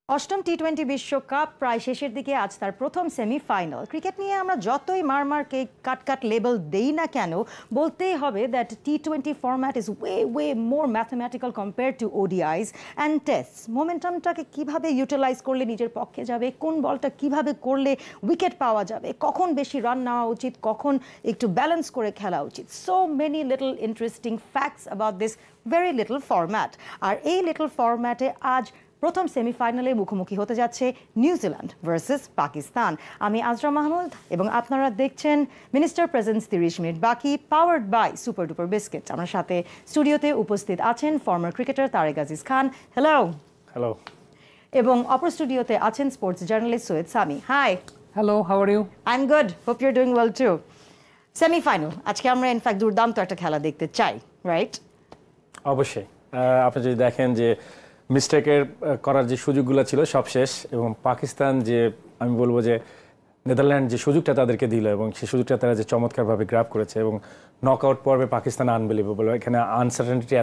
অষ্টম টি-20 বিশ্বকাপ প্রায় শেষের দিকে আজ তার প্রথম সেমিফাইনাল। ক্রিকেট নিয়ে আমরা যতই মারমারকে কাট লেবেল দেই না কেন, বলতেই হবে দ্যাট টি-20 format is way more mathematical compare to ODIs and test. মোমেন্টামটাকে কিভাবে ইউটিলাইজ করলে নিজের পক্ষে যাবে, কোন বলটা কিভাবে করলে উইকেট পাওয়া যাবে, কখন বেশি রান নেওয়া উচিত, কখন একটু ব্যালেন্স করে খেলা উচিত। So many little interesting facts about this very little format. আর এই লিটল ফরম্যাটে আজ প্রথম সেমিফাইনালে মুখোমুখি হতে যাচ্ছে নিউজিল্যান্ড ভার্সেস পাকিস্তান। আমি আজরা মাহমুদ এবং আপনারা দেখছেন মিনিস্টার প্রেজেন্স 30 মিনিট বাকি, powered by super duper biscuit. আমার সাথে স্টুডিওতে উপস্থিত আছেন former cricketer Tareq Aziz Khan. Hello. Hello. এবং অপর স্টুডিওতে আছেন sports journalist Syed Sami. Hi. Hello, how are you? I am good, hope you are doing well too. Semifinal, আজকে আমরা ইনফ্যাক্ট দুর্দান্ত একটা খেলা দেখতে চাই, রাইট? অবশ্যই। আপনি যদি দেখেন যে মিস্টেকের করার যে সুযোগগুলো ছিল সব শেষ, এবং পাকিস্তান যে আমি বলবো যে নেদারল্যান্ড যে সুযোগটা তাদেরকে দিল এবং সেই সুযোগটা তারা যে চমৎকারভাবে গ্র্যাব করেছে, এবং নকআউট পর্বে পাকিস্তান আনবিলিভেবল। এখানে আনসার্টেনিটি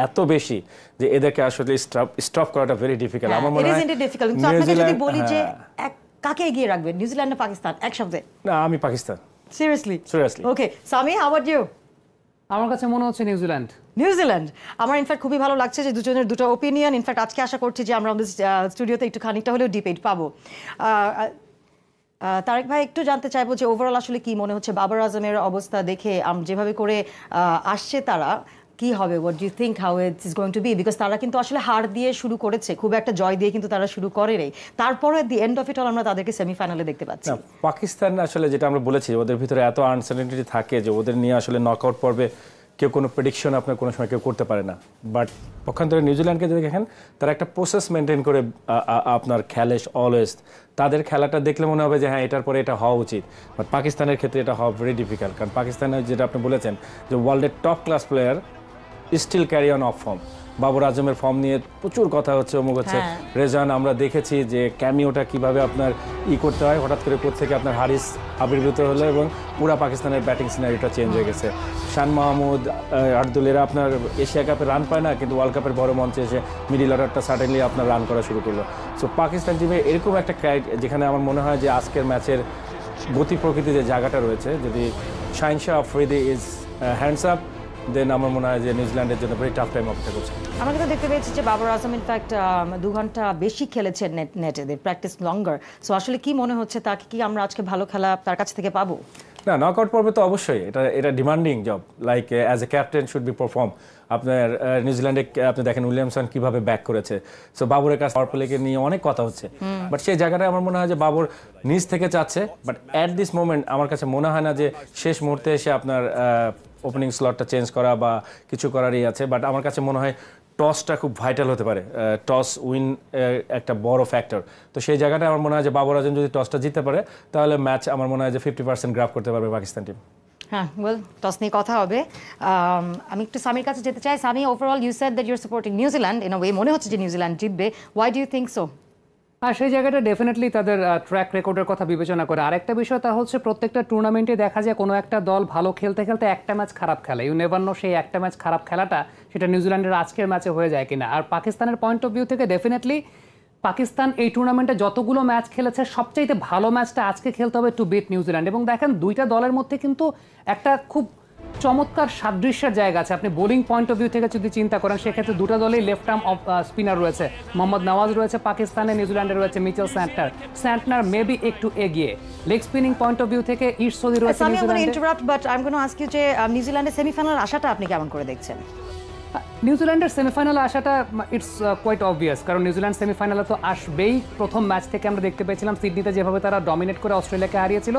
এত বেশি যে এদেরকে আসলে স্টপ করাটা ভেরি ডিফিকাল্ট। আমার মনে হয় আপনাকে যদি বলি যে কাকে এগিয়ে রাখবেন, নিউজিল্যান্ড না পাকিস্তান, এক শব্দে? না, আমি Pakistan. Seriously? Seriously. Okay, Sami, how are you? আমার কাছে মনে হচ্ছে নিউজিল্যান্ড। নিউজিল্যান্ড। আমার ইনফ্যাক্ট খুবই ভালো লাগছে যে দুজনের দুটো ওপিনিয়ন। ইনফ্যাক্ট আজকে আশা করছি যে আমরা আমাদের স্টুডিওতে একটু খানিকটা হলেও ডিবেট পাবো। তারেক ভাই, একটু জানতে চাইবো যে ওভারঅল আসলে কি মনে হচ্ছে বাবর আজমের অবস্থা দেখে, যেভাবে করে আসছে তারা, কি হবে? What do you think how it is going to be? Because তারা কিন্তু আসলে হার দিয়ে শুরু করেছে, খুব একটা জয় দিয়ে কিন্তু তারা শুরু করে নেই। তারপরে the end of it all আমরা তাদেরকে সেমিফাইনালে দেখতে পাচ্ছি। পাকিস্তান আসলে যেটা আমরা বলেছি, ওদের ভিতরে এত আনসার্টেনিটি থাকে যে ওদের নিয়ে আসলে নকআউট পর্বে কেউ কোনো প্রেডিকশন আপনার কোনো সময় কেউ করতে পারে না। বাট পক্ষান্তরে নিউজিল্যান্ডকে যদি দেখেন, তারা একটা প্রসেস মেনটেন করে আপনার খেলে অলওয়েজ। তাদের খেলাটা দেখলে মনে হবে যে হ্যাঁ, এটার পরে এটা হওয়া উচিত। বাট পাকিস্তানের ক্ষেত্রে এটা হওয়া ভেরি ডিফিকাল্ট, কারণ পাকিস্তানের যেটা আপনি বলেছেন যে ওয়ার্ল্ডের top class player still carry on off form. Babar আজমের ফর্ম নিয়ে প্রচুর কথা হচ্ছে, অমুক হচ্ছে। রেজান আমরা দেখেছি যে ক্যামিওটা কিভাবে আপনার করতে হয়, হঠাৎ করে কোত্থেকে আপনার হারিস আবির্ভূত হলো এবং পুরা পাকিস্তানের ব্যাটিং সিনারিটা চেঞ্জ হয়ে গেছে। শান মাহমুদ, আর্দুলেরা আপনার এশিয়া কাপে রান পায় না, কিন্তু ওয়ার্ল্ড কাপের বড় মঞ্চে এসে মিডিল অর্ডারটা সাডেনলি আপনার রান করা শুরু করলো। সো পাকিস্তান টিমে এরকম একটা যেখানে আমার মনে হয় যে আজকের ম্যাচের গতি প্রকৃতি যে জায়গাটা রয়েছে, যদি Shaheen Shah Afridi is hands up, দেন আমার মনে হয় যে নিউজিল্যান্ডের জন্য ভেরি টাফ টাইম অপেক্ষা করছে। আমরা কিন্তু দেখতে পেয়েছি যে বাবর আজম ইনফ্যাক্ট 2 ঘন্টা বেশি খেলেছেন নেটে, প্র্যাকটিস লঙ্গার। সো আসলে কি মনে হচ্ছে, তাকে কি আমরা আজকে ভালো খেলা তার কাছ থেকে পাবো? না, নকআউট পর্বে তো অবশ্যই এটা demanding job, like as a captain should be perform. আপনার নিউজিল্যান্ডে আপনি দেখেন উইলিয়ামসন কিভাবে ব্যাক করেছে। সো বাবরের কাছে পাওয়ার প্লেকে নিয়ে অনেক কথা হচ্ছে, বাট সেই জায়গাটায় আমার মনে হয় যে বাবর নিজ থেকে চাচ্ছে। বাট অ্যাট দিস মোমেন্ট আমার কাছে মনে হয় না যে শেষ মুহূর্তে এসে আপনার ওপেনিং স্লটটা চেঞ্জ করা বা কিছু করারই আছে। বাট আমার কাছে মনে হয় টসটা খুব ভাইটাল হতে পারে, টস উইন একটা বড় ফ্যাক্টর। তো সেই জায়গাটায় আমার মনে হয় যে বাবর আজম যদি টসটা জিততে পারে, তাহলে ম্যাচ আমার মনে হয় যে 50% গ্রাফ করতে পারবে পাকিস্তান টিম। হ্যাঁ, ওয়েল, টস নিয়ে কথা হবে। আমি একটু সামির কাছে যেতে চাই। Sami, overall you said that you are supporting New Zealand in a way, মনে হচ্ছে যে নিউজিল্যান্ড জিতবে। Why do you think so? আর সেই জায়গাটা ডেফিনেটলি তাদের ট্র্যাক রেকর্ডের কথা বিবেচনা করে। আরেকটা বিষয় তা হচ্ছে প্রত্যেকটা টুর্নামেন্টে দেখা যায় কোনো একটা দল ভালো খেলতে খেলতে একটা ম্যাচ খারাপ খেলে। ইউ নেভার নো সেই একটা ম্যাচ খারাপ খেলাটা সেটা নিউজিল্যান্ডের আজকের ম্যাচে হয়ে যায় কিনা। আর পাকিস্তানের পয়েন্ট অফ ভিউ থেকে ডেফিনেটলি পাকিস্তান এই টুর্নামেন্টে যতগুলো ম্যাচ খেলেছে সবচাইতে ভালো ম্যাচটা আজকে খেলতে হবে টু বিট নিউজিল্যান্ড। এবং দেখেন দুইটা দলের মধ্যে কিন্তু একটা খুব চমৎকার সাদৃশ্যের জায়গা আছে। আপনি বোলিং পয়েন্ট অফ ভিউ থেকে যদি চিন্তা করেন, সেক্ষেত্রে দুটো দলেই লেফট আর্ম স্পিনার রয়েছে। মোহাম্মদ নওয়াজ রয়েছে পাকিস্তানে, নিউজিল্যান্ডে রয়েছে মিচেল স্যান্টনার মেবি একটু এগিয়ে। Leg spinning point of view থেকে ইশ সৌদি রয়েছে নিউজিল্যান্ডে। Interrupt, but I am gonna ask you যে নিউজিল্যান্ডের সেমিফাইনাল আশাটা আপনি কেমন করে দেখছেন? নিউজিল্যান্ডের সেমিফাইনালে আসাটা ইটস কোয়াইট অবভিয়াস, কারণ নিউজিল্যান্ড সেমিফাইনালে তো আসবেই। প্রথম ম্যাচ থেকে আমরা দেখতে পেয়েছিলাম সিডনিতে যেভাবে তারা ডমিনেট করে অস্ট্রেলিয়াকে হারিয়েছিল।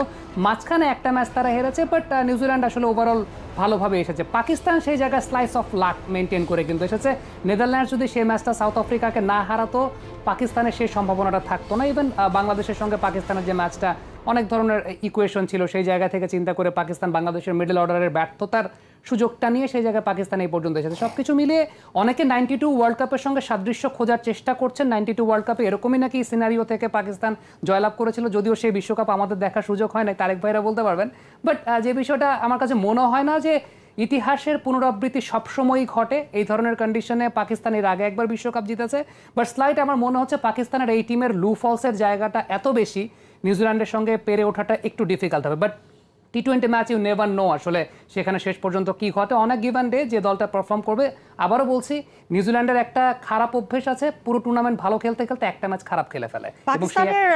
মাঝখানে একটা ম্যাচ তারা হেরেছে, বাট নিউজিল্যান্ড আসলে ওভারঅল ভালোভাবে এসেছে। পাকিস্তান সেই জায়গায় স্লাইস অফ লাক মেনটেন করে কিন্তু এসেছে। নেদারল্যান্ডস যদি সেই ম্যাচটা সাউথ আফ্রিকাকে না হারাতো, পাকিস্তানের সেই সম্ভাবনাটা থাকতো না। ইভেন বাংলাদেশের সঙ্গে পাকিস্তানের যে ম্যাচটা, অনেক ধরনের ইকুয়েশন ছিল, সেই জায়গা থেকে চিন্তা করে পাকিস্তান বাংলাদেশের মিডল অর্ডারের ব্যর্থতার সুযোগটা নিয়ে সেই জায়গায় পাকিস্তান এই পর্যন্ত এসেছে। সব কিছু মিলিয়ে অনেকে 92 ওয়ার্ল্ড কাপের সঙ্গে সাদৃশ্য খোঁজার চেষ্টা করছেন। 92 ওয়ার্ল্ড কাপে এরকমই নাকি সিনারিও থেকে পাকিস্তান জয়লাভ করেছিল, যদিও সেই বিশ্বকাপ আমাদের দেখার সুযোগ হয় না, তারেক ভাইরা বলতে পারবেন। বাট যে বিষয়টা আমার কাছে মনে হয় না যে ইতিহাসের পুনরাবৃত্তি সবসময়ই ঘটে এই ধরনের কন্ডিশনে। পাকিস্তানের আগে একবার বিশ্বকাপ জিতেছে, বাট স্লাইট আমার মনে হচ্ছে পাকিস্তানের এই টিমের লু ফলসের জায়গাটা এত বেশি, নিউজিল্যান্ডের সঙ্গে পেরে ওঠাটা একটু ডিফিকাল্ট হবে। বাট টি20 ম্যাচ ইউ নেভার নো আসলে সেখানে শেষ পর্যন্ত কি ঘটে, অনেক গিভেন ডে যে দলটা পারফর্ম করবে। আবারও বলছি, নিউজিল্যান্ডের একটা খারাপ অভ্যেস আছে, পুরো টুর্নামেন্ট ভালো খেলতে খেলতে একটা ম্যাচ খারাপ খেলে ফেলে। পাকিস্তানের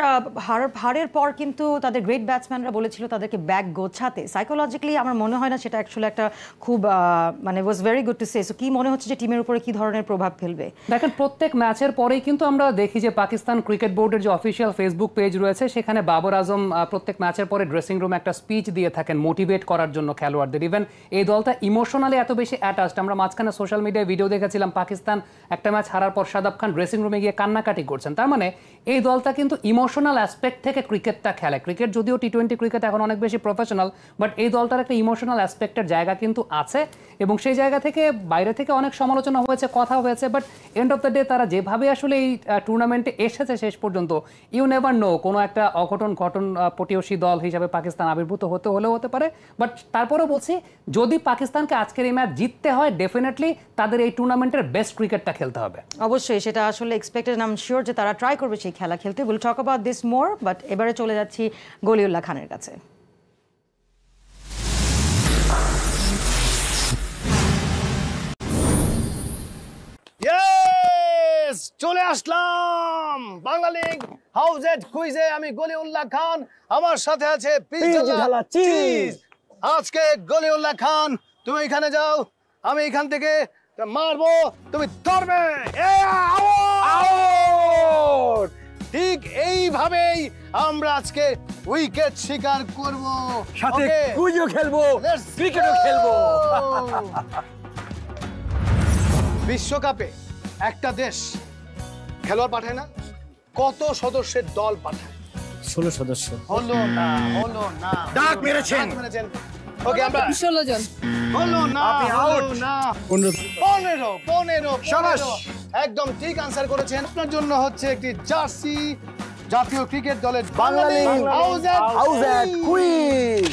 হারের পর কিন্তু তাদের গ্রেট ব্যাটসম্যানরা বলেছিল তাদেরকে ব্যাক গোছাতে। সাইকোলজিক্যালি আমার মনে হয় না সেটা অ্যাকচুয়ালি একটা খুব মানে was very good to say. So কি মনে হচ্ছে যে টিমের উপরে কি ধরনের প্রভাব ফেলবে? দেখেন, প্রত্যেক ম্যাচের পরেই কিন্তু আমরা দেখি যে পাকিস্তান ক্রিকেট বোর্ডের যে অফিসিয়াল ফেসবুক পেজ রয়েছে সেখানে বাবর আজম প্রত্যেক ম্যাচের পরে ড্রেসিং রুমে একটা স্পিচ দিয়ে থাকেন মোটিভেট করার জন্য খেলোয়াড়দের। ইভেন এই দলটা ইমোশনালি এত বেশি অ্যাটাচড, আমরা মাঝখানে সোশ্যাল মিডিয়ায় ভিডিও দেখেছিলাম পাকিস্তান একটা ম্যাচ হারার পর শাদাব খান ড্রেসিং রুমে গিয়ে কান্নাকাটি করছেন। তার মানে এই দলটা কিন্তু ইমোশনাল অ্যাসপেক্ট থেকে ক্রিকেটটা খেলে। ক্রিকেট যদিও টি20 ক্রিকেট এখন অনেক বেশি প্রফেশনাল, বাট এই দলটার একটা ইমোশনাল অ্যাসপেক্টের জায়গা কিন্তু আছে, এবং সেই জায়গা থেকে বাইরে থেকে অনেক সমালোচনা হয়েছে, কথা হয়েছে, but and of the day তারা যেভাবে আসলে এই টুর্নামেন্টে এসেছে শেষ পর্যন্ত, ইউ নেভার নো, কোনো একটা ঘটন পটিয়সী দল হিসাবে পাকিস্তান আবির্ভূত হলেও হতে পারে। বাট তারপরেও বলছি, যদি পাকিস্তানকে আজকের এই ম্যাচ জিততে হয়, ডেফিনেটলি তাদের এই টুর্নামেন্টের বেস্ট ক্রিকেটটা খেলতে হবে। অবশ্যই সেটা আসলে এক্সপেক্টেড, আই এম শিওর যে তারা ট্রাই করবে সেই খেলা খেলতে। Will talk about this more, but এবারে চলে যাচ্ছি গলিউল্লাহ খানের কাছে। চলে আসলাম বাংলা লিগ হাউস এট কুইজে। আমি গলিউল্লাহ খান, আমার সাথে আছে পিজ্জা চিজ। আজকে গলিউল্লাহ খান, তুমি এখানে যাও, আমি এখান থেকে মারবো, তুমি ধরবে। ঠিক এইভাবেই আমরা আজকে উইকেট শিকার করব, সাথে কুইজও খেলবো, ক্রিকেটও খেলবো। বিশ্বকাপে একটা দেশ খেলোয়াড় পাঠায় না, কত সদস্যের দল পাঠায়? 16 সদস্য। হলো না ডাক মেরেছেন। ওকে, আমরা 16 জন। হলো না, আপনি হলো out। না। 15 শাবাশ। একদম ঠিক আনসার করেছেন। আপনার জন্য হচ্ছে একটি জার্সি জাতীয় ক্রিকেট দলের বাংলা লিগ হাউস এট কুইজ।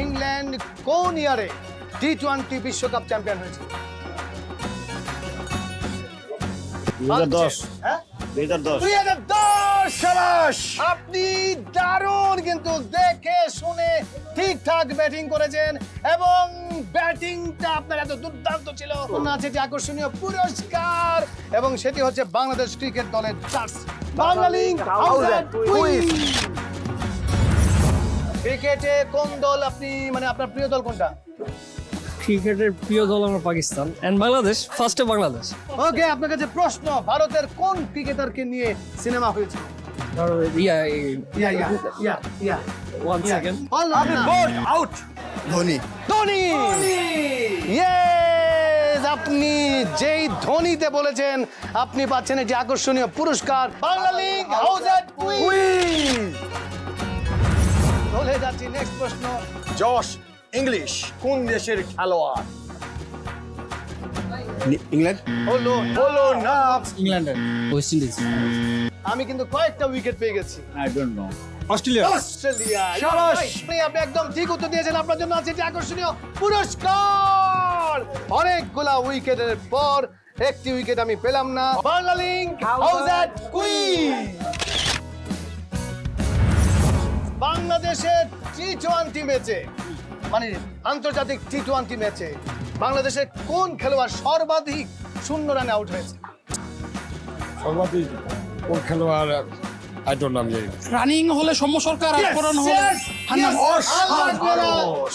ইংল্যান্ড কোন ইয়ারে টি20 বিশ্বকাপ চ্যাম্পিয়ন হয়েছে? 2010। হ্যাঁ, 2010। 2010। শাবাশ, আপনি দারুণ কিন্তু দেখে শুনে ঠিকঠাক ব্যাটিং করেছেন, এবং ব্যাটিংটা আপনার এত দুর্দান্ত ছিল। আছে যে আকর্ষণীয় পুরস্কার, এবং সেটি হচ্ছে বাংলাদেশ ক্রিকেট দলের জার্সি। বাংলা লিগ হাউস এট কুইজ। ক্রিকেটে কোন দল আপনি, মানে আপনার প্রিয় দল কোনটা? ক্রিকেটের প্রিয় দল আমার পাকিস্তান এন্ড বাংলাদেশ, ফার্স্টে বাংলাদেশ। ওকে, আপনার কাছে প্রশ্ন, ভারতের কোন ক্রিকেটারকে নিয়ে সিনেমা হয়েছে? One second. Out. Dhoni. Dhoni. Yes, আপনি যেই ধোনিতে বলেছেন আপনি পাচ্ছেন একটি আকর্ষণীয় পুরস্কার, বাংলা লিগ হাউস এট কুইজ। চলে যাচ্ছি নেক্সট প্রশ্ন। জশ ইংলিশ কোন দেশের খেলোয়াড়? ইংল্যান্ড। হলো না। ইংল্যান্ডের, ওয়েস্ট ইন্ডিজ। আমি কিন্তু কয়েকটা উইকেট পেয়ে গেছি। I don't know. Australia. Australia. শাবাশ। আপনি একদম ঠিক উত্তর দিয়েছেন। আপনার জন্য আছে একটি আকর্ষণীয় পুরস্কার। অনেকগুলা উইকেটের পর একটি উইকেট আমি পেলাম না। বাংলা লিগ হাউস এট কুইজ। বাংলাদেশের টি20 ম্যাচে, মানে আন্তর্জাতিক টি20 ম্যাচে বাংলাদেশের কোন খেলোয়াড় সর্বাধিক শূন্য রানে আউট হয়েছে? সর্বাধিক কোন খেলোয়াড়? I don't no. রানিং হলে সৌম্য সরকার, আর পরান হলে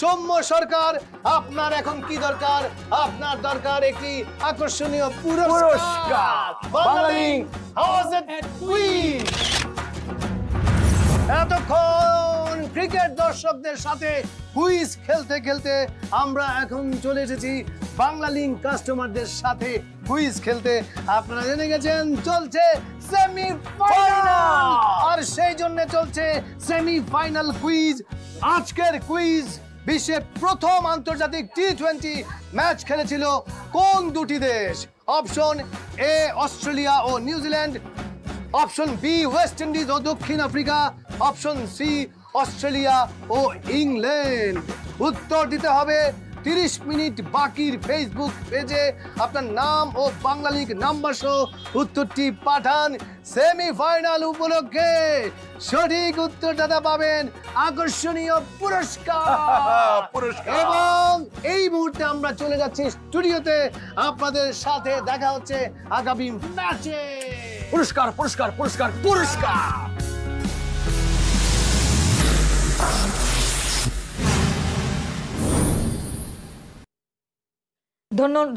সৌম্য সরকার। আপনার এখন কি দরকার? আপনার দরকার একটি আকর্ষণীয় পুরস্কার, বাংলা লিগ হাউস এট কুইজ। এতক্ষণ ক্রিকেট দর্শকদের সাথে কুইজ খেলতে খেলতে আমরা এখন চলে এসেছি বাংলা লিগ কাস্টমারদের সাথে কুইজ খেলতে। আপনারা জেনে গেছেন চলছে সেমিফাইনাল, আর সেই জন্য চলছে সেমিফাইনাল কুইজ। আজকের কুইজ, বিশ্বের প্রথম আন্তর্জাতিক টি20 ম্যাচ খেলেছিল কোন দুটি দেশ? অপশন এ অস্ট্রেলিয়া ও New Zealand, option B West Indies ও দক্ষিণ আফ্রিকা, অপশন সি অস্ট্রেলিয়া ও ইংল্যান্ড। উত্তর দিতে হবে 30 মিনিট বাকির ফেসবুক পেজে আপনার নাম ও বাংলা লিঙ্ক নাম্বার সহ উত্তরটি পাঠান। সেমিফাইনাল উপলক্ষে সঠিক উত্তর দাদা পাবেন আকর্ষণীয় পুরস্কার। এবং এই মুহূর্তে আমরা চলে যাচ্ছি স্টুডিওতে, আপনাদের সাথে দেখা হচ্ছে আগামী ম্যাচে। পুরস্কার পুরস্কার পুরস্কার পুরস্কার।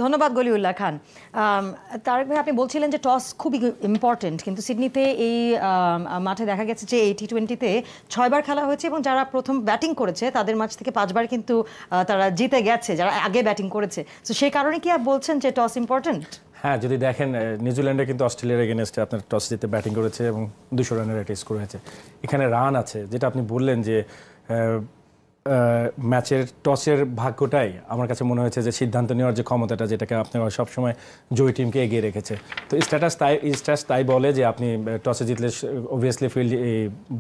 ধন্যবাদ গলিউল্লাহ খান। তারেক ভাই, আপনি বলছিলেন যে টস খুবই ইম্পর্টেন্ট, কিন্তু সিডনিতে এই মাঠে দেখা গেছে যে এই টি20তে 6 বার খেলা হয়েছে এবং যারা প্রথম ব্যাটিং করেছে তাদের মাঝ থেকে 5 বার কিন্তু তারা জিতে গেছে, যারা আগে ব্যাটিং করেছে। তো সেই কারণে কি বলছেন যে টস ইম্পর্টেন্ট? হ্যাঁ, যদি দেখেন নিউজিল্যান্ডে কিন্তু অস্ট্রেলিয়ার এগেনস্টে আপনার টস জিতে ব্যাটিং করেছে এবং 200 রানের একটা স্কোর হয়েছে। এখানে রান আছে, যেটা আপনি বললেন যে ম্যাচের টসের ভাগ্যটাই আমার কাছে মনে হয়েছে যে সিদ্ধান্ত নেওয়ার যে ক্ষমতাটা, যেটাকে আপনি সবসময় জয়ী টিমকে এগিয়ে রেখেছে। তো স্ট্যাটাস তাই বলে যে আপনি টসে জিতলে অবভিয়াসলি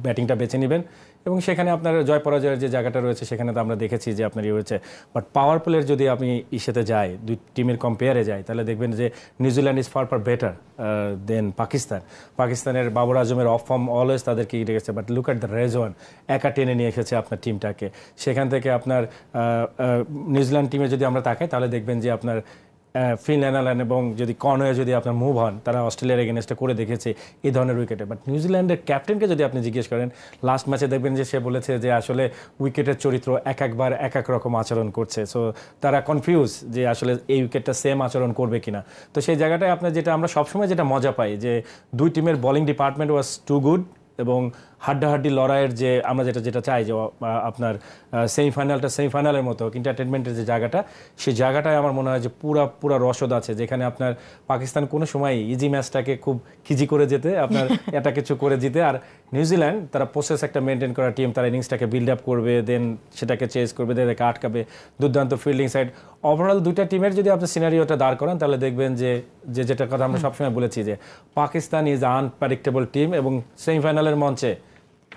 ব্যাটিংটা বেছে নেবেন এবং সেখানে আপনার জয় পরাজয়ের যে জায়গাটা রয়েছে সেখানে তো আমরা দেখেছি যে আপনার হয়েছে। বাট পাওয়ার প্লের যদি আপনি ইসেতে যাই, দুই টিমের কম্পেয়ারে যাই, তাহলে দেখবেন যে নিউজিল্যান্ড ইজ ফার বেটার দেন পাকিস্তানের বাবর আজমের অফ ফর্ম অলওয়েজ তাদেরকে রেখেছে। But look at the Rezwan, একা টেনে নিয়ে এসেছে আপনার টিমটাকে। সেখান থেকে আপনার নিউজিল্যান্ড টিমে যদি আমরা তাকাই তাহলে দেখবেন যে আপনার ফিন ল্যানালান এবং যদি কনওয়ে যদি আপনার মুভ হন, তারা অস্ট্রেলিয়ার এগেনস্টে করে দেখেছে এই ধরনের উইকেটে। বাট নিউজিল্যান্ডের ক্যাপ্টেনকে যদি আপনি জিজ্ঞেস করেন, লাস্ট ম্যাচে দেখবেন যে সে বলেছে যে আসলে উইকেটের চরিত্র একবার এক এক রকম আচরণ করছে। সো তারা কনফিউজ যে আসলে এই উইকেটটা সেম আচরণ করবে কিনা। তো সেই জায়গাটায় আপনার যেটা আমরা সবসময় যেটা মজা পাই যে দুই টিমের বোলিং ডিপার্টমেন্ট ওয়াজ টু গুড এবং হাড্ডাহাড্ডি লড়াইয়ের যে আমরা যেটা চাই যে আপনার সেমিফাইনালের মতো এন্টারটেনমেন্টের যে জায়গাটা, সেই জায়গাটায় আমার মনে হয় যে পুরা রসদ আছে, যেখানে আপনার পাকিস্তান কোনো সময় ইজি ম্যাচটাকে খুব খিজি করে যেতে আপনার এটা কিছু করে জিতে, আর নিউজিল্যান্ড তারা প্রসেস একটা মেনটেন করা টিম, তারা ইনিংসটাকে বিল্ড আপ করবে, দেন সেটাকে চেস করবে, দেন এটাকে আটকাবে। দুর্দান্ত ফিল্ডিং সাইড। ওভারঅল দুইটা টিমের যদি আপনি সিনারিওটা দাঁড় করান তাহলে দেখবেন যে যেটা কথা আমরা সবসময় বলেছি যে পাকিস্তান ইজ আনপ্রেডিক্টেবল টিম এবং সেমিফাইনালের মঞ্চে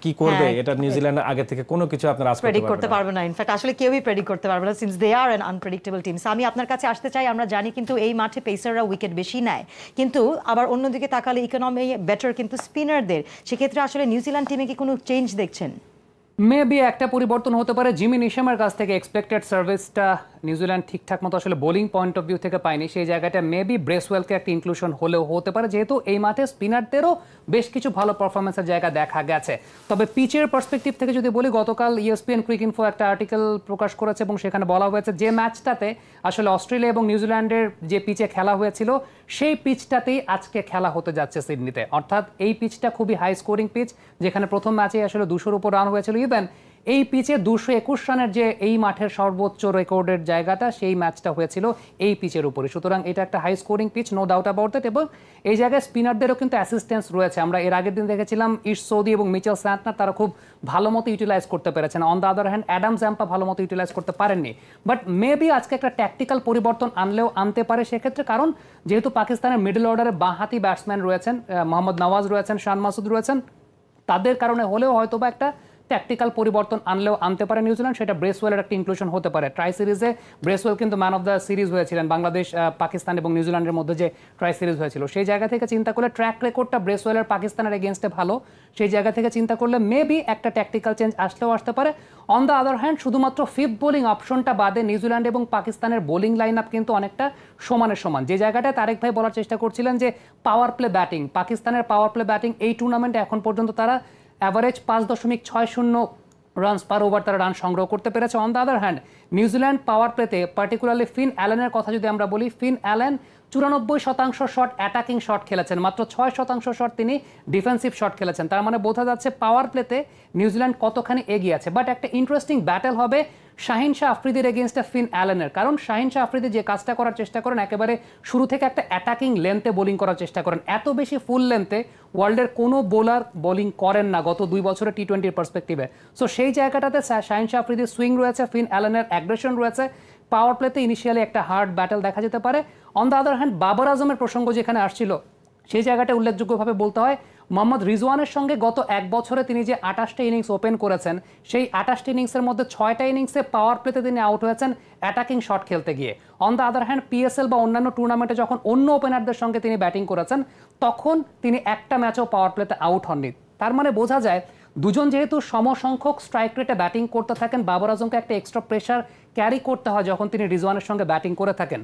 কি করবে এটা নিউজিল্যান্ড আগে থেকে কোনো কিছু আপনারা প্রেডিক্ট করতে পারবে না। ইনফ্যাক্ট আসলে কেউই প্রেডিক্ট করতে পারবে না, since they are an unpredictable team. আমি আপনার কাছে আসতে চাই, আমরা জানি কিন্তু এই মাঠে পেসাররা উইকেট বেশি নেয়, কিন্তু আবার অন্যদিকে তাকালে ইকোনমি বেটার কিন্তু স্পিনারদের। সেক্ষেত্রে আসলে নিউজিল্যান্ড টিমে কি কোনো চেঞ্জ দেখছেন? মেবি একটা পরিবর্তন হতে পারে। জিমি নিশামের কাছ থেকে এক্সপেক্টেড সার্ভিসটা নিউজিল্যান্ড ঠিকঠাক মতো আসলে বোলিং পয়েন্ট অফ ভিউ থেকে পায়নি, সেই জায়গাটা মেবি ব্রেসওয়েলকে একটা ইনক্লুশন হলেও হতে পারে, যেহেতু এই মাঠে স্পিনারদেরও বেশ কিছু ভালো পারফরমেন্সের জায়গা দেখা গেছে। তবে পিচের পার্সপেক্টিভ থেকে যদি বলি, গতকাল ESPN ক্রিক ইনফো একটা আর্টিকেল প্রকাশ করেছে এবং সেখানে বলা হয়েছে যে ম্যাচটাতে আসলে অস্ট্রেলিয়া এবং নিউজিল্যান্ডের যে পিচে খেলা হয়েছিল সেই পিচটাতেই আজকে খেলা হতে যাচ্ছে সিডনিতে। অর্থাৎ এই পিচটা খুবই হাই স্কোরিং পিচ, যেখানে প্রথম ম্যাচে আসলে 200-র উপর রান হয়েছিল। ইভেন এই পিচে 221 রানের যে এই মাঠের সর্বোচ্চ রেকর্ডের জায়গাটা, সেই ম্যাচটা হয়েছিল এই পিচের উপরে। সুতরাং এটা একটা high scoring pitch, no doubt about that. এবং এই জায়গায় স্পিনারদেরও কিন্তু অ্যাসিস্ট্যান্স রয়েছে। আমরা এর আগের দিন দেখেছিলাম ইশ সৌদি এবং মিচেল স্যান্টনার, তারা খুব ভালো মতো ইউটিলাইজ করতে পেরেছেন। On the other hand Adam Zampa ভালো মতো ইউটিলাইজ করতে পারেননি। বাট মেবি আজকে একটা ট্যাকটিক্যাল পরিবর্তন আনলেও আনতে পারে সেক্ষেত্রে, কারণ যেহেতু পাকিস্তানের মিডল অর্ডারে বাঁহাতি ব্যাটসম্যান রয়েছেন, মোহাম্মদ নওয়াজ রয়েছেন, শান মাসুদ রয়েছেন, তাদের কারণে হলেও হয়তো বা একটা ট্যাকটিক্যাল পরিবর্তন আনলেও আনতে পারে নিউজিল্যান্ড। সেটা ব্রেসওয়েলের একটা ইনক্লুশন হতে পারে। ট্রাই সিরিজে ব্রেসওয়েল কিন্তু ম্যান অফ দ্য সিরিজ হয়েছিলেন, বাংলাদেশ, পাকিস্তান এবং নিউজিল্যান্ডের মধ্যে যে ট্রাই সিরিজ হয়েছিল, সেই জায়গা থেকে চিন্তা করলে ট্র্যাক রেকর্ডটা ব্রেসওয়েলের পাকিস্তানের এগেনস্টে ভালো, সেই জায়গা থেকে চিন্তা করলে মেবি একটা ট্যাকটিক্যাল চেঞ্জ আসলেও আসতে পারে। অন দ্য আদার হ্যান্ড শুধুমাত্র ফিফথ বোলিং অপশনটা বাদে নিউজিল্যান্ড এবং পাকিস্তানের বোলিং লাইন আপ কিন্তু অনেকটা সমানের সমান। যে জায়গাটায় তারেক ভাই বলার চেষ্টা করছিলেন যে পাওয়ার প্লে ব্যাটিং, পাকিস্তানের পাওয়ার প্লে ব্যাটিং এই টুর্নামেন্টে এখন পর্যন্ত তারা অ্যাভারেজ 5.60 রানস পার ওভার তারা রান সংগ্রহ করতে পেরেছে। On the other hand New Zealand power প্লেতে পার্টিকুলারলি ফিন অ্যালেনের কথা যদি আমরা বলি, Finn Allen 94% shot attacking shot খেলেছেন, মাত্র 6% শট তিনি ডিফেন্সিভ শট খেলেছেন। তার মানে বোঝা যাচ্ছে পাওয়ার প্লেতে নিউজিল্যান্ড কতখানি এগিয়ে আছে। বাট একটা ইন্টারেস্টিং ব্যাটেল হবে শাহিন শাহ আফ্রিদির এগেনস্টে ফিন অ্যালেনের, কারণ শাহিন শাহ আফ্রিদি যে কাজটা করার চেষ্টা করেন, একেবারে শুরু থেকে একটা অ্যাটাকিং লেন্থে বোলিং করার চেষ্টা করেন। এত বেশি ফুল লেন্থে ওয়ার্ল্ডের কোনো বোলার বোলিং করেন না গত 2 বছরের টি20 পার্সপেক্টিভে। সো সেই জায়গাটাতে শাহিন শাহ আফ্রিদির সুইং রয়েছে, ফিন অ্যালেনের অ্যাগ্রেশন রয়েছে। পাওয়ার প্লেতে ইনিশিয়ালি একটা হার্ড ব্যাটেল দেখা যেতে পারে। On the other hand Babar আজমের প্রসঙ্গ যেখানে আসছিল, সেই জায়গাটা উল্লেখযোগ্যভাবে বলতে হয় মোহাম্মদ রিজওয়ানের সঙ্গে গত এক বছরে তিনি যে 28টা ইনিংস ওপেন করেছেন, সেই 28টা ইনিংসের মধ্যে 6টা ইনিংসে পাওয়ার প্লেতে তিনি আউট হয়েছেন অ্যাটাকিং শট খেলতে গিয়ে। On the other hand PSL বা অন্যান্য টুর্নামেন্টে যখন অন্য ওপেনারদের সঙ্গে তিনি ব্যাটিং করেছেন, তখন তিনি একটা ম্যাচও পাওয়ার প্লেতে আউট হননি। তার মানে বোঝা যায় দুজন যেহেতু সমসংখ্যক স্ট্রাইক রেটে ব্যাটিং করতে থাকেন, বাবর আজমকে একটা এক্সট্রা প্রেশার ক্যারি করতে হয় যখন তিনি রিজওয়ানের সঙ্গে ব্যাটিং করে থাকেন।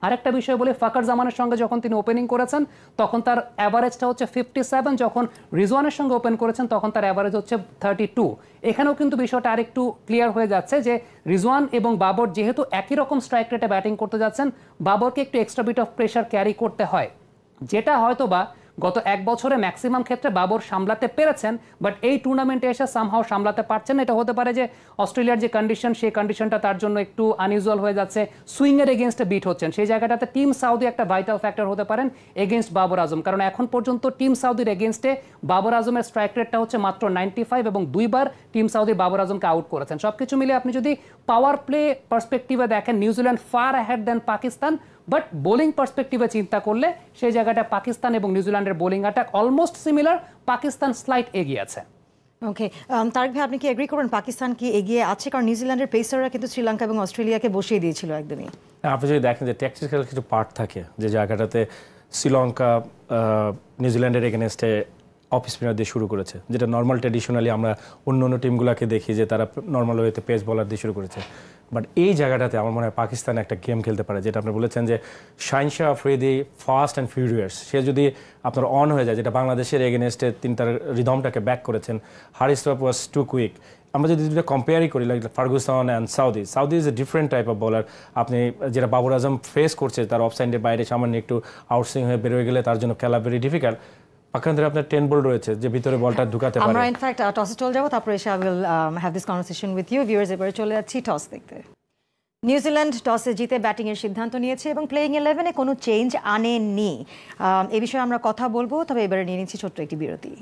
আরেকটা বিষয় বলে, ফাকার জামানের সঙ্গে যখন তিনি ওপেনিং করেছেন তখন তার অ্যাভারেজটা হচ্ছে 57, যখন রিজওয়ানের সঙ্গে ওপেন করেছেন তখন তার অ্যাভারেজ হচ্ছে 32। এখানেও কিন্তু বিষয়টা আরেকটু ক্লিয়ার হয়ে যাচ্ছে যে রিজওয়ান এবং বাবর যেহেতু একই রকম স্ট্রাইক রেটে ব্যাটিং করতে যাচ্ছেন, বাবরকে একটু extra bit of pressure carry করতে হয়, যেটা হয়তো বা গত এক বছরে ম্যাক্সিমাম ক্ষেত্রে বাবর সামলাতে পেরেছেন, বাট এই টুর্নামেন্টে এসে সামহাও সামলাতে পারছেন। এটা হতে পারে যে অস্ট্রেলিয়ার যে কন্ডিশন, সেই কন্ডিশনটা তার জন্য একটু আনইউজুয়াল হয়ে যাচ্ছে, সুইংয়ের এগেনস্টে বিট হচ্ছেন, সেই জায়গাটাতে টিম সাউদি একটা ভাইটাল ফ্যাক্টর হতে পারেন এগেনস্ট বাবর আজম। কারণ এখন পর্যন্ত টিম সাউদির এগেনস্টে বাবর আজমের স্ট্রাইক রেটটা হচ্ছে মাত্র 95 এবং 2বার টিম সাউদি বাবর আজমকে আউট করেছেন। সবকিছু মিলে আপনি যদি পাওয়ার প্লে পার্সপেক্টিভে দেখেন, New Zealand far ahead than Pakistan, but bowling পার্সপেক্টিভে চিন্তা করলে সেই জায়গাটা পাকিস্তান এবং নিউজিল্যান্ডের bowling attack almost similar, Pakistan slight এগিয়ে আছে। ওকে, তারেক ভাই আপনি কি এগ্রি করেন পাকিস্তান কি এগিয়ে আছে? কারণ নিউজিল্যান্ডের পেসাররা কিন্তু শ্রীলঙ্কা এবং অস্ট্রেলিয়াকে বসিয়ে দিয়েছিল একদমই। আপনি যদি দেখেন যে ট্যাকটিক্যাল কিছু পার্ট থাকে, যে জায়গাটাতে শ্রীলঙ্কা নিউজিল্যান্ডের এগেনস্টে অফ স্পিনার দিয়ে শুরু করেছে, যেটা নর্মাল ট্র্যাডিশনালি আমরা অন্য অন্য টিমগুলোকে দেখি যে তারা নর্মাল ওয়েতে পেস বলার দিয়ে শুরু করেছে। বাট এই জায়গাটাতে আমার মনে হয় পাকিস্তান একটা গেম খেলতে পারে, যেটা আপনি বলেছেন যে Shaheen Shah Afridi fast and furious, সে যদি আপনার অন হয়ে যায়, যেটা বাংলাদেশের এগেনস্টে তিনি তার রিদমটাকে ব্যাক করেছেন। Haris Rauf was too quick. আমরা যদি দুটো কম্পেয়ারই করি, like Ferguson and Southee is a different type of bowler. আপনি যেটা বাবর আজম ফেস করছে, তার অফ সাইডের বাইরে সামান্য একটু আউটসুইং হয়ে বেরোয় গেলে তার জন্য খেলা ভেরি ডিফিকাল্ট। পাকিস্তানের আপনার 10 বল রয়েছে যে ভিতরে বলটা ঢুকাতে পারে। আমরা ইনফ্যাক্ট টসে চলে যাবো, তারপরে এসে I will have this conversation with you viewers. এবারে চলে যাচ্ছি টস দেখতে। নিউজিল্যান্ড টসে জিতে ব্যাটিংয়ের সিদ্ধান্ত নিয়েছে এবং প্লেইং 11-এ কোনো চেঞ্জ আনেনি। এ বিষয়ে আমরা কথা বলবো, তবে এবারে নিয়ে নিচ্ছি ছোট্ট একটি বিরতি।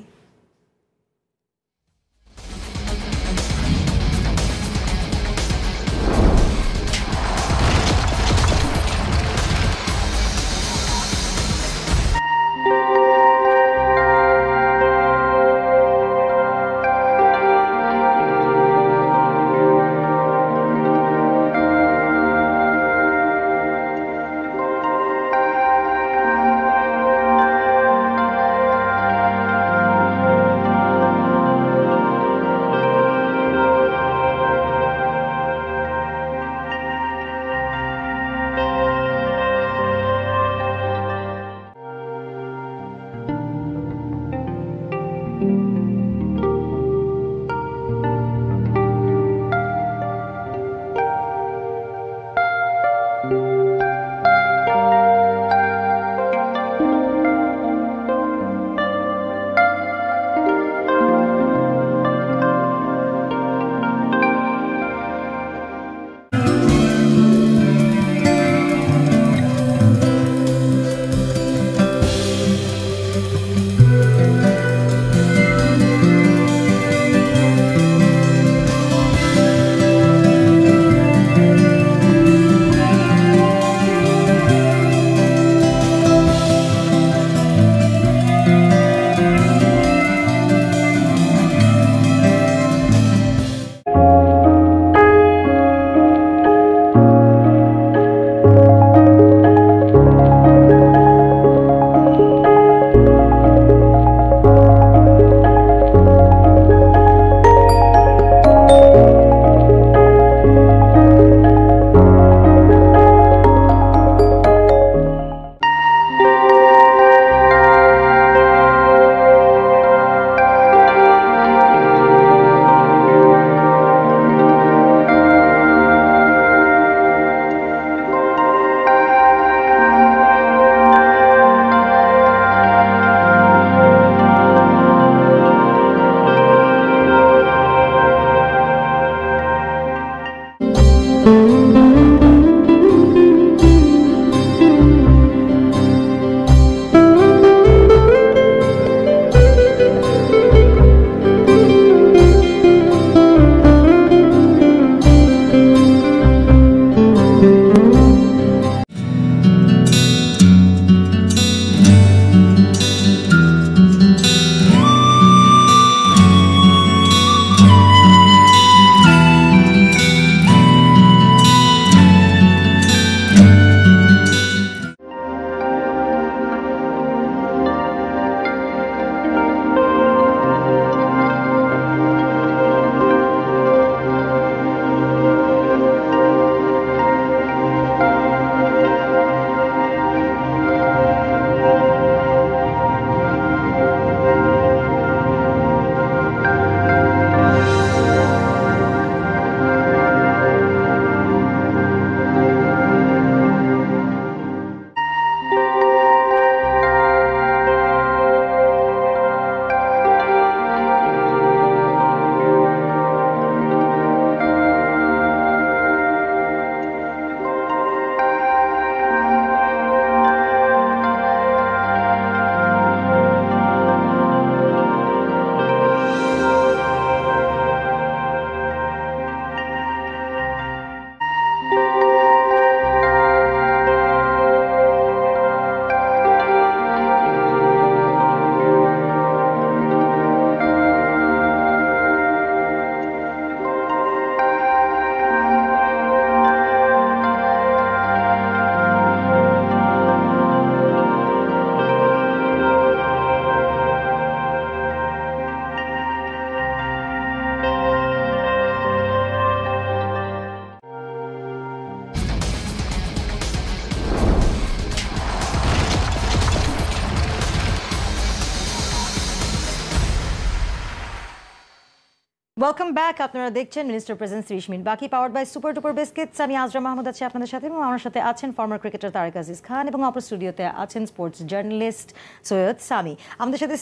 Welcome back. আপনারা দেখছেন মিনিস্টার প্রেজেন্স 30 মিনিট বাকি, powered by super duper biscuits. আমি আজরা মাহমুদ আছি আপনাদের সাথে এবং আমার সাথে আছেন ফর্মার ক্রিকেটার তারেক আজিজ খান এবং অপর স্টুডিওতে আছেন স্পোর্টস জার্নালিস্ট সৈয়দ সামি। আমাদের সাথে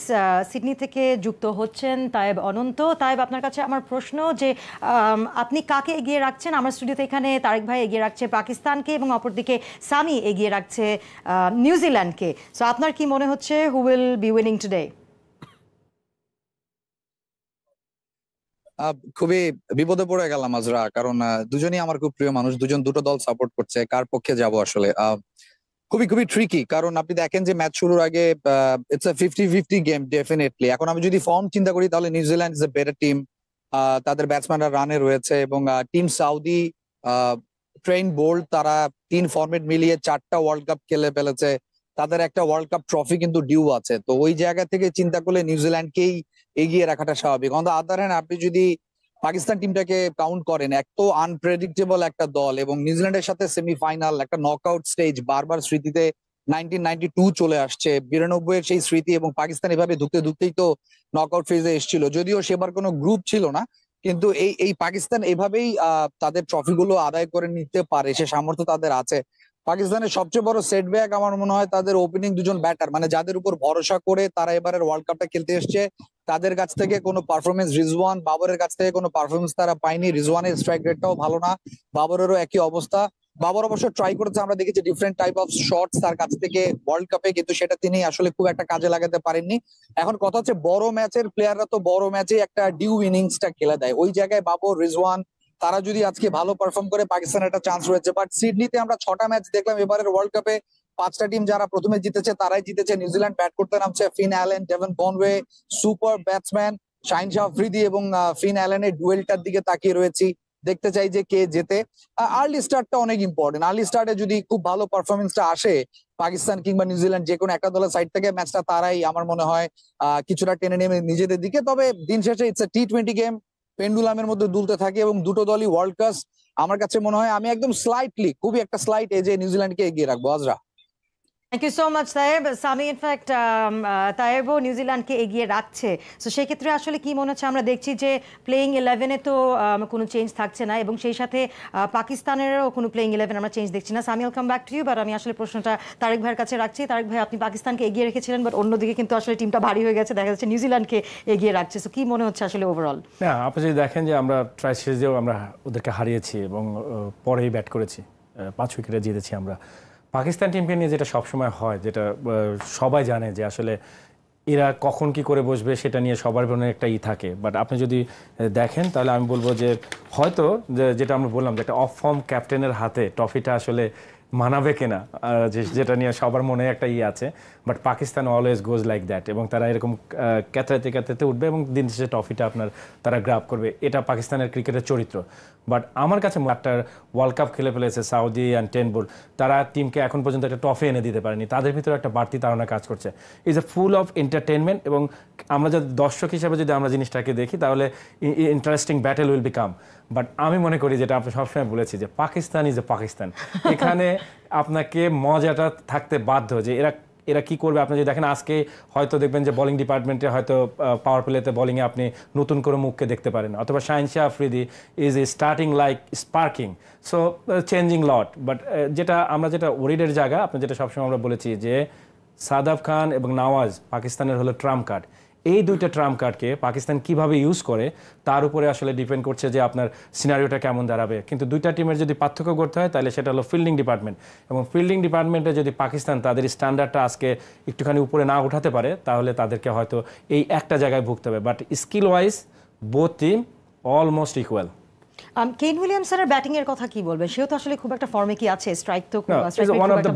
সিডনি থেকে যুক্ত হচ্ছেন তায়েব অনন্ত। তায়েব, আপনার কাছে আমার প্রশ্ন যে আপনি কাকে এগিয়ে রাখছেন? আমার স্টুডিওতে এখানে তারেক ভাই এগিয়ে রাখছে পাকিস্তানকে এবং অপরদিকে সামি এগিয়ে রাখছে নিউজিল্যান্ডকে। সো আপনার কি মনে হচ্ছে who will be winning today? খুবই বিপদে পড়ে গেলাম আজরা, কারণ দুজনই আমার খুব প্রিয় মানুষ, দুজন দুটো দল সাপোর্ট করছে, কার পক্ষে যাব আসলে খুবই খুবই ট্রিকি। কারণ আপনি দেখেন যে ম্যাচ শুরুর আগে ইটস আ 50-50 গেম ডেফিনেটলি। এখন আমি যদি ফর্ম চিন্তা করি তাহলে New Zealand is a better team, তাদের ব্যাটসম্যানরা রানে রয়েছে এবং টিম সাউদি ট্রেন বোল্ট, তারা 3 ফরম্যাট মিলিয়ে 4টা ওয়ার্ল্ড কাপ খেলে ফেলেছে, তাদের একটা ওয়ার্ল্ড কাপ ট্রফি কিন্তু ডিউ আছে। তো ওই জায়গা থেকে চিন্তা করলে নিউজিল্যান্ডকেই এগিয়ে রাখাটা স্বাভাবিক। অন দ্য আদার হ্যান্ড আপনি যদি পাকিস্তান টিমটাকে কাউন্ট করেন, এক তো আনপ্রেডিক্টেবল একটা দল এবং নিউজিল্যান্ডের সাথে সেমিফাইনাল, একটা নকআউট স্টেজ, বারবার স্মৃতিতে 1992 চলে আসছে, 92 এর সেই স্মৃতি, এবং পাকিস্তান এভাবে ধুকতে ধুকতেই তো নকআউট ফেজে এসেছিল, যদিও সেবার কোনো গ্রুপ ছিল না। কিন্তু এই পাকিস্তান এভাবেই তাদের ট্রফিগুলো আদায় করে নিতে পারে, সে সামর্থ্য তাদের আছে। পাকিস্তানের সবচেয়ে বড় সেটব্যাক আমার মনে হয় তাদের ওপেনিং দুজন ব্যাটার, মানে যাদের উপর ভরসা করে তারা এবারের ওয়ার্ল্ড কাপটা খেলতে এসছে, তাদের কাছ থেকে কোনো পারফরমেন্স, রিজওয়ান বাবরের কাছ থেকে কোনো পারফরমেন্স তারা পায়নি। রিজওয়ানের স্ট্রাইক রেটটাও ভালো না, বাবরেরও একই অবস্থা। বাবর অবশ্য ট্রাই করেছে, আমরা দেখেছি ডিফারেন্ট টাইপ অফ শটস তার কাছ থেকে ওয়ার্ল্ড কাপে, কিন্তু সেটা তিনি আসলে খুব একটা কাজে লাগাতে পারেননি। এখন কথা হচ্ছে বড় ম্যাচের প্লেয়াররা তো বড় ম্যাচে একটা ডিউ ইনিংসটা খেলে দেয়, ওই জায়গায় বাবর, রিজওয়ান তারা যদি আজকে ভালো পারফর্ম করে পাকিস্তানের একটা চান্স রয়েছে। বাট সিডনিতে আমরা 6টা ম্যাচ দেখলাম এবারের ওয়ার্ল্ড কাপে, 5টা টিম যারা প্রথমে জিতেছে তারাই জিতেছে। নিউজিল্যান্ড ব্যাট করতে নামছে, Finn Allen, Devon Conway, super batsman, Shaheen Shah Afridi এবং ফিন অ্যালেনের ডুয়েলটার দিকে তাকিয়ে রয়েছি, দেখতে চাই যে কে জেতে। আর্লি স্টার্টটা অনেক ইম্পর্টেন্ট, আর্লি স্টার্টে যদি খুব ভালো পারফরমেন্সটা আসে পাকিস্তান কিংবা নিউজিল্যান্ড, যে কোনো একটা দলের সাইড থেকে ম্যাচটা তারাই আমার মনে হয় কিছুটা টেনে নেমে নিজেদের দিকে। তবে দিন শেষে ইটস এ টি20 গেম, পেন্ডুলামের মধ্যে দুলতে থাকে এবং দুটো দলই ওয়ার্ল্ড ক্লাস। আমার কাছে মনে হয় আমি একদম স্লাইটলি, খুবই একটা স্লাইট এজে নিউজিল্যান্ডকে এগিয়ে রাখবো আজরা। Thank you so much Tayeb. Sami, in fact তায়েবও নিউজিল্যান্ডকে এগিয়ে রাখছে। সো সেই ক্ষেত্রে আসলে কি মনে হচ্ছে? আমরা দেখছি যে প্লেইং 11-এ তো কোনো চেঞ্জ থাকছে না এবং সেই সাথে পাকিস্তানেরও কোনো প্লেইং 11 আমরা চেঞ্জ দেখছি না। Sami, welcome back to you. But আমি আসলে প্রশ্নটা তারেক ভাইয়ের কাছে রাখছি। তারেক ভাই, আপনি পাকিস্তানকে এগিয়ে রেখেছিলেন, বাট অন্যদিকে কিন্তু আসলে টিমটা ভারী হয়ে গেছে, দেখা যাচ্ছে নিউজিল্যান্ডকে এগিয়ে রাখছে। সো কি মনে হচ্ছে আসলে ওভারঅল? না, আপনি যদি দেখেন যে আমরা ট্রাই সিরিজেও আমরা ওদেরকে হারিয়েছি এবং পরেই ব্যাট করেছি, 5 উইকেটে জিতেছি আমরা। পাকিস্তান টিমকে নিয়ে যেটা সবসময় হয়, যেটা সবাই জানে যে আসলে এরা কখন কি করে বসবে, সেটা নিয়ে সবার মনে একটা থাকে। বাট আপনি যদি দেখেন তাহলে আমি বলবো যে হয়তো যেটা আমরা বললাম যে একটা অফ ফর্ম ক্যাপ্টেনের হাতে ট্রফিটা আসলে মানাবে কিনা, যেটা নিয়ে সবার মনে একটা আছে। But Pakistan always goes like that, এবং তারা এরকম ক্যাতরাতে উঠবে এবং দিন শেষে ট্রফিটা আপনার তারা গ্রাব করবে। এটা পাকিস্তানের ক্রিকেটের চরিত্র। বাট আমার কাছে একটা ওয়ার্ল্ড কাপ খেলে ফেলেছে সাউদি অ্যান্ড 10 বোর্ড, তারা টিমকে এখন পর্যন্ত একটা ট্রফি এনে দিতে পারেনি। তাদের ভিতরে একটা বাড়তি তাড়না কাজ করছে। Is a full of entertainment, এবং আমরা যদি দর্শক হিসাবে যদি আমরা জিনিসটাকে দেখি তাহলে interesting battle will become. But আমি মনে করি, যেটা আপনি সবসময় বলেছি, যে পাকিস্তান ইজ এ পাকিস্তান। এখানে আপনাকে মজাটা থাকতে বাধ্য যে এরা কি করবে। আপনি যদি দেখেন আজকে হয়তো দেখবেন যে বোলিং ডিপার্টমেন্টে হয়তো পাওয়ার প্লেতে বোলিংয়ে আপনি নতুন করে মুখকে দেখতে পারেন, অথবা Shaheen Shah Afridi is starting like sparking, so changing lot. But যেটা ওরিডের জায়গা, আপনি যেটা সবসময় আমরা বলেছি যে সাদাব খান এবং নওয়াজ পাকিস্তানের হলো ট্রাম্প কার্ড। এই দুইটা ট্রাম্প কার্ডকে পাকিস্তান কিভাবে ইউজ করে তার উপরে আসলে ডিপেন্ড করছে যে আপনার সিনারিওটা কেমন দাঁড়াবে। কিন্তু দুইটা টিমের যদি পার্থক্য করতে হয় তাহলে সেটা হলো ফিল্ডিং ডিপার্টমেন্ট, এবং ফিল্ডিং ডিপার্টমেন্টে যদি পাকিস্তান তাদের স্ট্যান্ডার্ডটা আজকে একটুখানি উপরে না উঠাতে পারে তাহলে তাদেরকে হয়তো এই একটা জায়গায় ভুগতে হবে। But skill wise both team almost equal. কেন উইলিয়ামসনের ব্যাটিং এর কথা কি বলবেন? সেও তো আসলে খুব একটা ফর্মে কি আছে, স্ট্রাইক তো one of the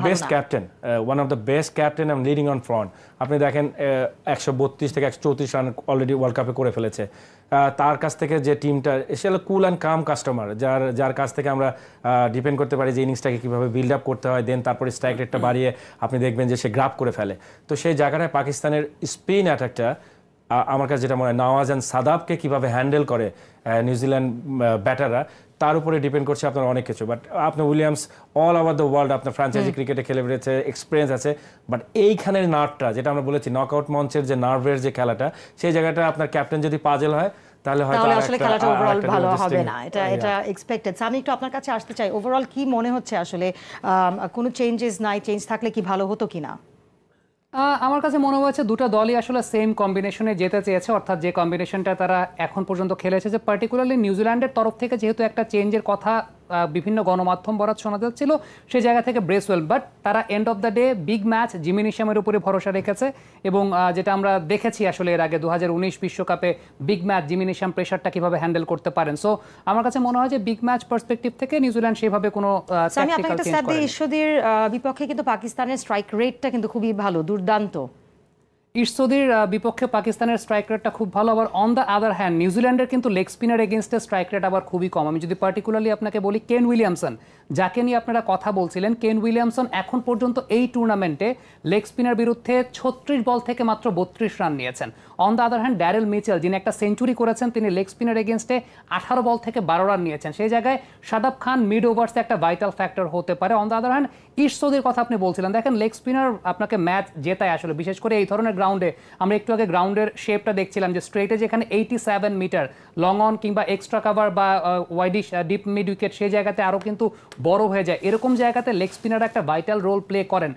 best captain and leading on front. আপনি দেখেন 132 থেকে 134 রান অলরেডি ওয়ার্ল্ড কাপে করে ফেলেছে। তার কাছ থেকে যে টিমটা সে হলো কুল অ্যান্ড কাম কাস্টমার, যার কাছ থেকে আমরা ডিপেন্ড করতে পারি যে ইনিংসটাকে কীভাবে বিল্ড আপ করতে হয়, দেন তারপরে স্ট্রাইক রেটটা বাড়িয়ে আপনি দেখবেন যে সে গ্রাব করে ফেলে। তো সেই জায়গাটায় পাকিস্তানের স্পিন অ্যাটাকটা আমার কাছে যেটা মনে হয় নওয়াজ অ্যান্ড সাদাবকে কীভাবে হ্যান্ডেল করে নিউজিল্যান্ড ব্যাটাররা, তার উপরে ডিপেন্ড করছে আপনার অনেক কিছু। বাট আপনার Williams all over the world আপনার ফ্র্যাঞ্চাইজি ক্রিকেটে খেলে বেড়েছে, এক্সপিরিয়েন্স আছে। বাট এইখানের নার্ভটা, যেটা আমরা বলেছি নকআউট মঞ্চের যে নার্ভের যে খেলাটা, সেই জায়গাটা আপনার ক্যাপ্টেন যদি পাজেল হয় তাহলে হয়তো তাহলে আর আসলে একটা- খেলাটা আর ওভারঅল একটা ভালো interesting- হবে না, এটা Yeah. এটা এক্সপেক্টেড। আমি একটু আপনার কাছে আসতে চাই, ওভারঅল কি মনে হচ্ছে আসলে কোনো চেঞ্জেস নাই, চেঞ্জ থাকলে কি ভালো হতো কিনা? আমার কাছে মনে হয়েছে দুটো দলই আসলে সেম কম্বিনেশনে যেতে চেয়েছে, অর্থাৎ যে কম্বিনেশনটা তারা এখন পর্যন্ত খেলেছে, যে পার্টিকুলারলি নিউজিল্যান্ডের তরফ থেকে যেহেতু একটা চেঞ্জের কথা বিভিন্ন গণমাধ্যম বরাত শোনা যাচ্ছিল, সেই জায়গা থেকে ব্রেসওয়েল, বাট তারা end of the day big match Jimmy নিশামের উপরে ভরসা রেখেছে, এবং যেটা আমরা দেখেছি আসলে এর আগে 2019 বিশ্বকাপে বিগ ম্যাচ জিমি নিশাম প্রেশারটা কিভাবে হ্যান্ডেল করতে পারেন। সো আমার কাছে মনে হয় যে বিগ ম্যাচ পার্সপেক্টিভ থেকে নিউজিল্যান্ড সেভাবে কোনো আমি আপনাকে একটা স্ট্যাট দিই, ঈশ্বরদীর বিপক্ষে কিন্তু পাকিস্তানের স্ট্রাইক রেটটা কিন্তু খুবই ভালো, দুর্দান্ত। ঈশ্বরদীর বিপক্ষে পাকিস্তানের স্ট্রাইক রেটটা খুব ভালো, আবার অন দ্য আদার হ্যান্ড নিউজিল্যান্ডের কিন্তু লেগ স্পিনার এগেনস্টে স্ট্রাইক রেট আবার খুবই কম। আমি যদি পার্টিকুলারলি আপনাকে বলি, কেন উইলিয়ামসন, যাকে নিয়ে আপনারা কথা বলছিলেন, কেন উইলিয়ামসন এখন পর্যন্ত এই টুর্নামেন্টে লেগ স্পিনার বিরুদ্ধে 36 বল থেকে মাত্র 32 রান নিয়েছেন। On the other hand Daryl Mitchell, যিনি একটা সেঞ্চুরি করেছেন, তিনি লেগ স্পিনার এগেনস্টে 18 বল থেকে 12 রান নিয়েছেন। সেই জায়গায় শাদাব খান মিড ওভার্সে একটা ভাইটাল ফ্যাক্টর হতে পারে। অন দ্য আদার হ্যান্ড ঈশ্বরদীর কথা আপনি বলছিলেন, দেখেন লেগ স্পিনার আপনাকে ম্যাচ জেতায় আসলে, বিশেষ করে এই ধরনের গ্রাউন্ডে। আমরা একটু আগে গ্রাউন্ডের শেপটা দেখছিলাম, যে স্ট্রেটে যেখানে 87 মিটার লং অন কিংবা এক্সট্রা কাভার বা ওয়াইডিশ ডিপ মিড উইকেট, সেই জায়গাতে আরও কিন্তু বড় হয়ে যায়, এরকম জায়গাতে লেগ স্পিনার একটা ভাইটাল রোল প্লে করেন।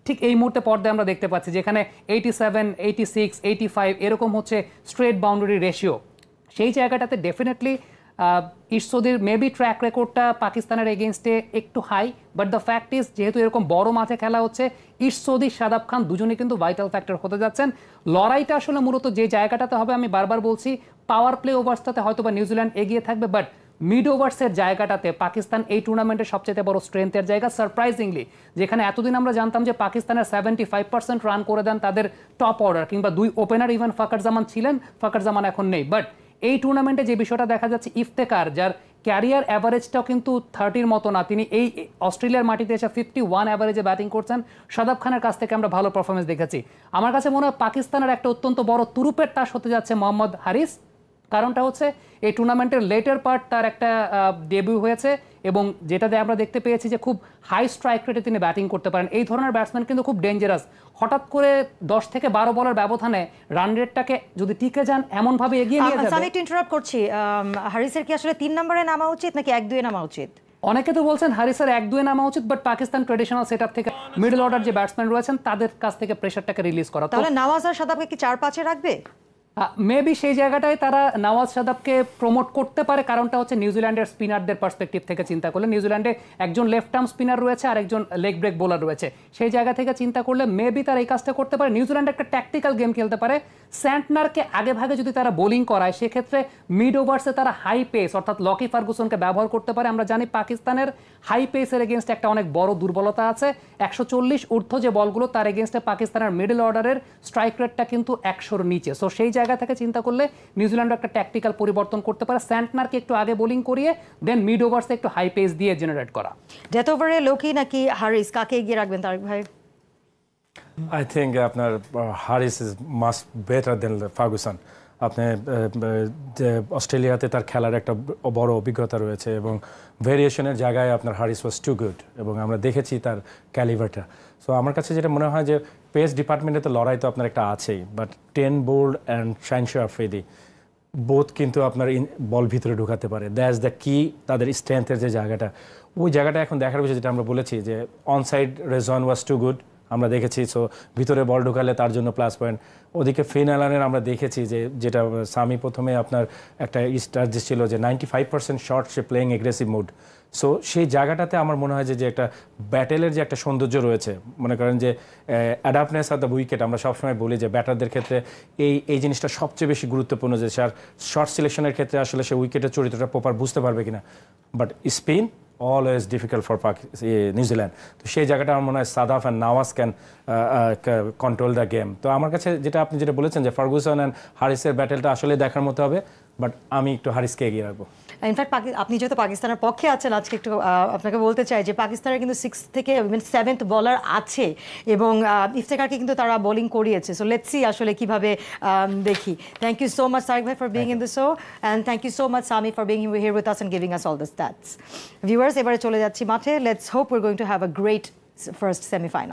ঠিক এই মুহূর্তে পর্দায় আমরা দেখতে পাচ্ছি যেখানে 87, 86, 85 এরকম হচ্ছে স্ট্রেট বাউন্ডারি রেশিও। সেই জায়গাটাতে ডেফিনেটলি ঈশ্বরদীর মেবি ট্র্যাক রেকর্ডটা পাকিস্তানের এগেনস্টে একটু high, but the fact is যেহেতু এরকম বড় মাঠে খেলা হচ্ছে, ঈশ্বরদী শাদাব খান দুজনেই কিন্তু ভাইটাল ফ্যাক্টর হতে যাচ্ছেন। লড়াইটা আসলে মূলত যে জায়গাটাতে হবে, আমি বারবার বলছি, পাওয়ার প্লে ওভার্সটাতে হয়তো বা নিউজিল্যান্ড এগিয়ে থাকবে, বাট মিড ওভার্সের জায়গাটাতে পাকিস্তান এই টুর্নামেন্টের সবচেয়ে বড় স্ট্রেংথের জায়গা। সারপ্রাইজিংলি যেখানে এতদিন আমরা জানতাম যে পাকিস্তানের 75% রান করে দেন তাদের টপ অর্ডার কিংবা দুই ওপেনার, ইভেন ফাকার জামান ছিলেন, ফাকার জামান এখন নেই, বাট এই টুর্নামেন্টে যে বিষয়টা দেখা যাচ্ছে, ইফতেকার, যার ক্যারিয়ার অ্যাভারেজটাও কিন্তু 30-র মতো না, তিনি এই অস্ট্রেলিয়ার মাটিতে এসে 51 অ্যাভারেজে ব্যাটিং করছেন। শাদাব খানের কাছ থেকে আমরা ভালো পারফরমেন্স দেখেছি। আমার কাছে মনে হয় পাকিস্তানের একটা অত্যন্ত বড় তুরুপের তাস হতে যাচ্ছে মোহাম্মদ হারিস। কারণটা হচ্ছে এই টুর্নামেন্টের লেটার পার্ট তার একটা ডেবিউ হয়েছে, এবং যেটাতে আমরা দেখতে পেয়েছি যে খুব হাই স্ট্রাইক রেটে তিনি ব্যাটিং করতে পারেন। এই ধরনের ব্যাটসম্যান কিন্তু খুব ডেঞ্জারাস। হঠাৎ করে 10 থেকে 12 বলের ব্যবধানে রান রেটটাকে যদি টিকে যান, এমনভাবে এগিয়ে নিয়ে যাবে। আমি একটু ইন্টারাপ্ট করছি, হারিসের কি আসলে 3 নম্বরে নামা উচিত নাকি 1-2-এ নামা উচিত? অনেকে তো বলছেন হারিসের 1-2-এ নামা উচিত, বাট পাকিস্তান ট্রেডিশনাল সেটআপ থেকে মিডল অর্ডার যে ব্যাটসম্যান রয়েছেন তাদের কাছ থেকে প্রেশারটাকে রিলিজ করা। তাহলে নওয়াজ আর শাদাবকে কি 4-5-এ রাখবে? মেবি সেই জায়গাটায় তারা নওয়াজ শাদাবকে প্রমোট করতে পারে। কারণটা হচ্ছে নিউজিল্যান্ডের স্পিনারদের পার্সপেক্টিভ থেকে চিন্তা করলে, নিউজিল্যান্ডে একজন লেফট আর্ম স্পিনার রয়েছে আর একজন লেগ ব্রেক বোলার রয়েছে, সেই জায়গা থেকে চিন্তা করলে মেবি তারা এই কাজটা করতে পারে। নিউজিল্যান্ড একটা ট্যাকটিক্যাল গেম খেলতে পারে। স্যান্টনারকে আগে ভাগে যদি তারা বোলিং করায়, সেক্ষেত্রে মিড ওভার্সে তারা হাই পেস অর্থাৎ লকি ফার্গুসনকে ব্যবহার করতে পারে। আমরা জানি পাকিস্তানের হাই পেসের এগেনস্টে একটা অনেক বড় দুর্বলতা আছে, 140 ঊর্ধ্ব যে বলগুলো তার এগেনস্টে পাকিস্তানের মিডল অর্ডারের স্ট্রাইক রেটটা কিন্তু 100-র নিচে। সো সেই জায়গা থেকে চিন্তা করলে নিউজিল্যান্ড একটা ট্যাকটিক্যাল পরিবর্তন করতে পারে, স্যান্টনারকে একটু আগে বোলিং করিয়ে দেন মিড ওভার্সে একটু হাই পেস দিয়ে জেনারেট করা। ডেথ ওভারে লোকি নাকি হারিস, কাকে এগিয়ে রাখবেন তারেক ভাই? আই থিঙ্ক আপনার Haris is must better than Ferguson. আপনি যে অস্ট্রেলিয়াতে তার খেলার একটা বড় অভিজ্ঞতা রয়েছে এবং ভেরিয়েশনের জায়গায় আপনার হারিস ওয়াজ টু গুড, এবং আমরা দেখেছি তার ক্যালিভারটা। সো আমার কাছে যেটা মনে হয় যে পেস ডিপার্টমেন্টে তো লড়াই তো আপনার একটা আছেই, but Trent Boult and Shaheen Afridi both কিন্তু আপনার বল ভিতরে ঢুকাতে পারে। দ্যাটস দ্য কি, তাদের স্ট্রেংথের যে জায়গাটা, ওই জায়গাটা এখন দেখার বিষয়। যেটা আমরা বলেছি যে অনসাইড রেজন ওয়াজ টু গুড, আমরা দেখেছি। সো ভিতরে বল ঢুকালে তার জন্য প্লাস পয়েন্ট। ওদিকে ফিন অ্যালানের আমরা দেখেছি যে যেটা সামি প্রথমে আপনার একটা স্টার্জিস ছিল যে 95% শর্ট সে প্লেইং এগ্রেসিভ মুড। সো সেই জায়গাটাতে আমার মনে হয় যে একটা ব্যাটেলের যে একটা সৌন্দর্য রয়েছে, মনে করেন যে অ্যাডাপ্টনেস অফ দ্য উইকেট, আমরা সবসময় বলি যে ব্যাটারদের ক্ষেত্রে এই জিনিসটা সবচেয়ে বেশি গুরুত্বপূর্ণ, যে স্যার শর্ট সিলেকশনের ক্ষেত্রে আসলে সে উইকেটের চরিত্রটা প্রপার বুঝতে পারবে কিনা। But spin always difficult for New Zealand. তো সেই জায়গাটা আমার মনে হয় Sadaf and Nawaz can control the game. তো আমার কাছে যেটা আপনি যেটা বলেছেন যে ফার্গুসন অ্যান্ড হারিসের ব্যাটেলটা আসলে দেখার মতো হবে, বাট আমি একটু হারিসকে এগিয়ে রাখবো। ইনফ্যাক্ট আপনি যেহেতু পাকিস্তানের পক্ষে আছেন, আজকে একটু আপনাকে বলতে চাই যে পাকিস্তানের কিন্তু 6th থেকে 7th বলার আছে, এবং ইফতেখারকে কিন্তু তারা বোলিং করিয়েছে। সো লেটস সি আসলে কিভাবে দেখি। Thank you so much Tarek ভাই for being in the show, and thank you so much Sami for being here with us and giving us all the stats. Viewers, এবারে চলে যাচ্ছি মাঠে। Let's hope we are going to have a great first semifinal.